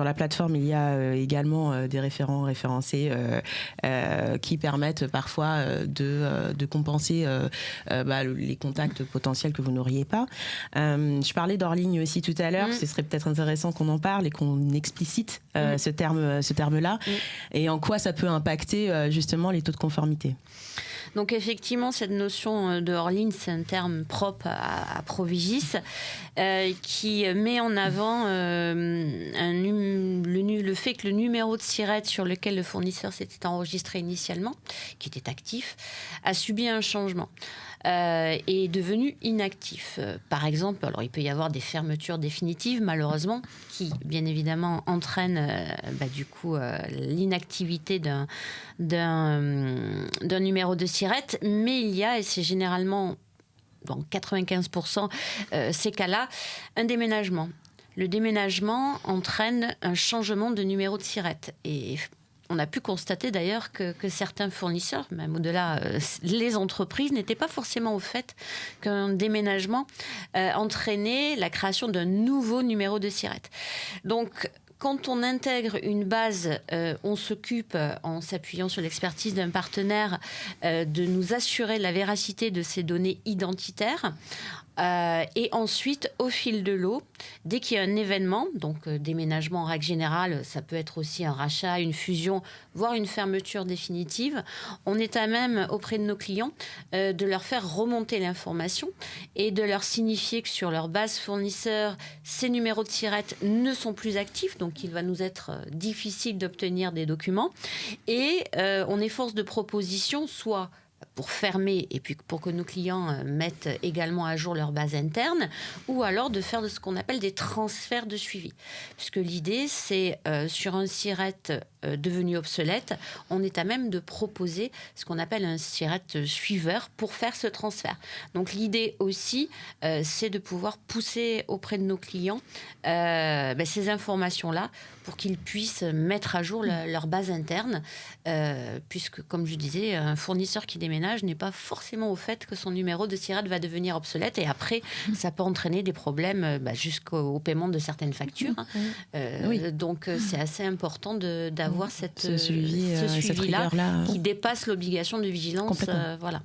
Sur la plateforme, il y a également des référents référencés qui permettent parfois de compenser les contacts potentiels que vous n'auriez pas. Je parlais d'hors ligne aussi tout à l'heure. Ce serait peut-être intéressant qu'on en parle et qu'on explicite ce terme-là et en quoi ça peut impacter justement les taux de conformité. Donc effectivement, cette notion de hors-ligne, c'est un terme propre à Provigis qui met en avant le fait que le numéro de SIRET sur lequel le fournisseur s'était enregistré initialement, qui était actif, a subi un changement. Est devenu inactif. Par exemple, alors il peut y avoir des fermetures définitives, malheureusement, qui, bien évidemment, entraînent du coup l'inactivité d'un numéro de SIRET, mais il y a, et c'est généralement dans 95% ces cas-là, un déménagement. Le déménagement entraîne un changement de numéro de SIRET. Et on a pu constater d'ailleurs que certains fournisseurs, même au-delà, les entreprises, n'étaient pas forcément au fait qu'un déménagement entraînait la création d'un nouveau numéro de SIRET. Donc, quand on intègre une base, on s'occupe, en s'appuyant sur l'expertise d'un partenaire, de nous assurer de la véracité de ces données identitaires. Et ensuite, au fil de l'eau, dès qu'il y a un événement, donc déménagement en règle générale, ça peut être aussi un rachat, une fusion, voire une fermeture définitive, on est à même auprès de nos clients de leur faire remonter l'information et de leur signifier que sur leur base fournisseur, ces numéros de SIRET ne sont plus actifs, donc il va nous être difficile d'obtenir des documents. Et on est force de proposition, soit pour fermer et puis pour que nos clients mettent également à jour leur base interne, ou alors de faire de ce qu'on appelle des transferts de suivi. Puisque l'idée, c'est sur un SIRET devenu obsolète, on est à même de proposer ce qu'on appelle un SIRET suiveur pour faire ce transfert. Donc l'idée aussi, c'est de pouvoir pousser auprès de nos clients ces informations-là pour qu'ils puissent mettre à jour leur base interne, puisque, comme je disais, un fournisseur qui déménage n'est pas forcément au fait que son numéro de SIRET va devenir obsolète, et après, ça peut entraîner des problèmes jusqu'au paiement de certaines factures. Donc, c'est assez important d'avoir ce suivi-là qui dépasse l'obligation de vigilance. Complètement. Voilà.